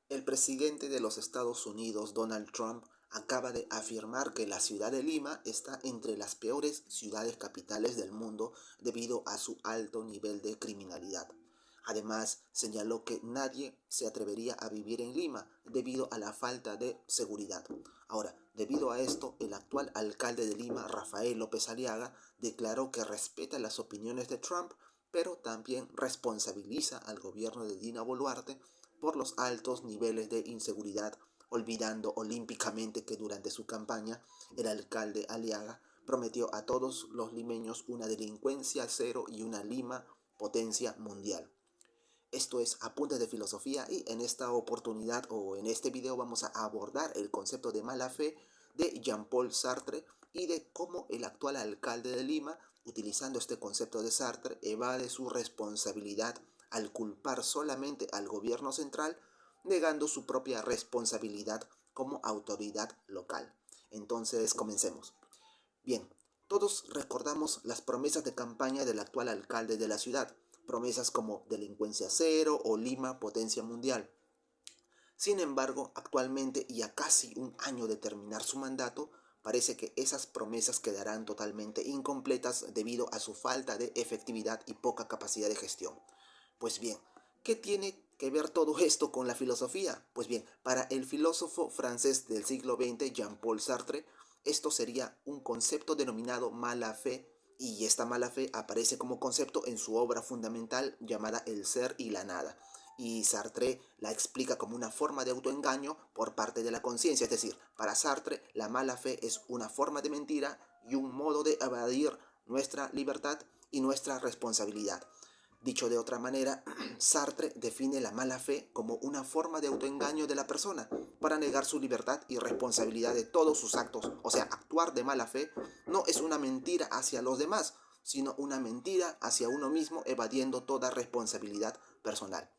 El presidente de los Estados Unidos, Donald Trump, acaba de afirmar que la ciudad de Lima está entre las peores ciudades capitales del mundo debido a su alto nivel de criminalidad. Además, señaló que nadie se atrevería a vivir en Lima debido a la falta de seguridad. Ahora, debido a esto, el actual alcalde de Lima, Rafael López Aliaga, declaró que respeta las opiniones de Trump, pero también responsabiliza al gobierno de Dina Boluarte por los altos niveles de inseguridad, olvidando olímpicamente que durante su campaña el alcalde Aliaga prometió a todos los limeños una delincuencia cero y una Lima potencia mundial. Esto es Apuntes de Filosofía y en esta oportunidad o en este video vamos a abordar el concepto de mala fe de Jean-Paul Sartre y de cómo el actual alcalde de Lima, utilizando este concepto de Sartre, evade su responsabilidad al culpar solamente al gobierno central, negando su propia responsabilidad como autoridad local. Entonces, comencemos. Bien, todos recordamos las promesas de campaña del actual alcalde de la ciudad, promesas como delincuencia cero o Lima potencia mundial. Sin embargo, actualmente y a casi un año de terminar su mandato, parece que esas promesas quedarán totalmente incompletas debido a su falta de efectividad y poca capacidad de gestión. Pues bien, ¿qué tiene que ver todo esto con la filosofía? Pues bien, para el filósofo francés del siglo XX, Jean-Paul Sartre, esto sería un concepto denominado mala fe, y esta mala fe aparece como concepto en su obra fundamental llamada El ser y la nada. Y Sartre la explica como una forma de autoengaño por parte de la conciencia, es decir, para Sartre la mala fe es una forma de mentira y un modo de evadir nuestra libertad y nuestra responsabilidad. Dicho de otra manera, Sartre define la mala fe como una forma de autoengaño de la persona para negar su libertad y responsabilidad de todos sus actos. O sea, actuar de mala fe no es una mentira hacia los demás, sino una mentira hacia uno mismo evadiendo toda responsabilidad personal.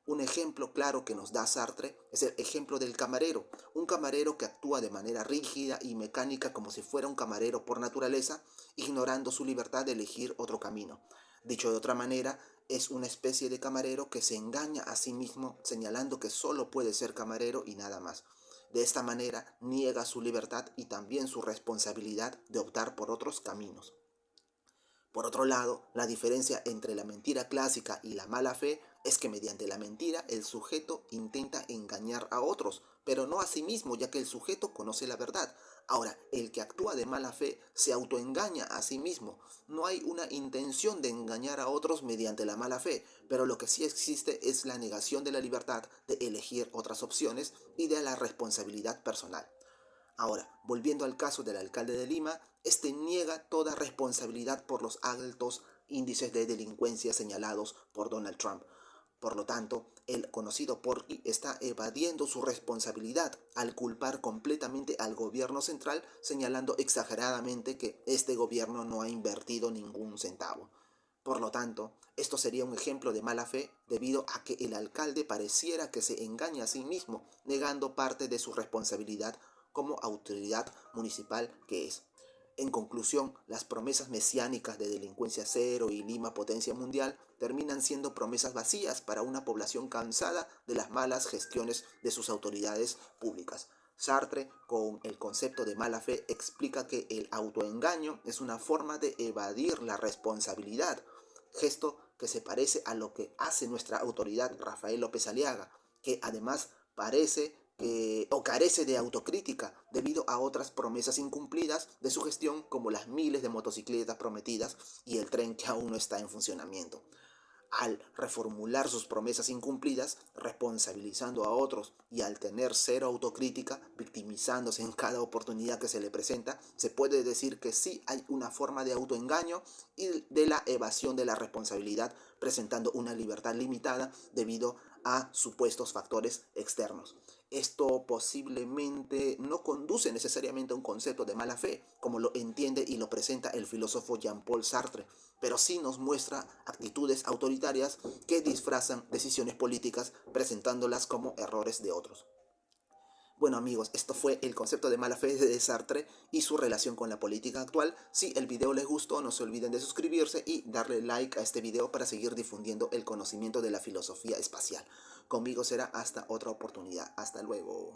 Un ejemplo claro que nos da Sartre es el ejemplo del camarero, un camarero que actúa de manera rígida y mecánica como si fuera un camarero por naturaleza, ignorando su libertad de elegir otro camino. Dicho de otra manera, es una especie de camarero que se engaña a sí mismo señalando que solo puede ser camarero y nada más. De esta manera niega su libertad y también su responsabilidad de optar por otros caminos. Por otro lado, la diferencia entre la mentira clásica y la mala fe es que mediante la mentira el sujeto intenta engañar a otros, pero no a sí mismo, ya que el sujeto conoce la verdad. Ahora, el que actúa de mala fe se autoengaña a sí mismo. No hay una intención de engañar a otros mediante la mala fe, pero lo que sí existe es la negación de la libertad de elegir otras opciones y de la responsabilidad personal. Ahora, volviendo al caso del alcalde de Lima, este niega toda responsabilidad por los altos índices de delincuencia señalados por Donald Trump. Por lo tanto, el conocido Porky está evadiendo su responsabilidad al culpar completamente al gobierno central, señalando exageradamente que este gobierno no ha invertido ningún centavo. Por lo tanto, esto sería un ejemplo de mala fe debido a que el alcalde pareciera que se engaña a sí mismo, negando parte de su responsabilidad como autoridad municipal que es. En conclusión, las promesas mesiánicas de delincuencia cero y Lima potencia mundial terminan siendo promesas vacías para una población cansada de las malas gestiones de sus autoridades públicas. Sartre, con el concepto de mala fe, explica que el autoengaño es una forma de evadir la responsabilidad, gesto que se parece a lo que hace nuestra autoridad Rafael López Aliaga, que además carece de autocrítica debido a otras promesas incumplidas de su gestión, como las miles de motocicletas prometidas y el tren que aún no está en funcionamiento. Al reformular sus promesas incumplidas, responsabilizando a otros y al tener cero autocrítica, victimizándose en cada oportunidad que se le presenta, se puede decir que sí hay una forma de autoengaño y de la evasión de la responsabilidad, presentando una libertad limitada debido a supuestos factores externos. Esto posiblemente no conduce necesariamente a un concepto de mala fe, como lo entiende y lo presenta el filósofo Jean-Paul Sartre, pero sí nos muestra actitudes autoritarias que disfrazan decisiones políticas presentándolas como errores de otros. Bueno amigos, esto fue el concepto de mala fe de Sartre y su relación con la política actual. Si el video les gustó, no se olviden de suscribirse y darle like a este video para seguir difundiendo el conocimiento de la filosofía espacial. Conmigo será hasta otra oportunidad. Hasta luego.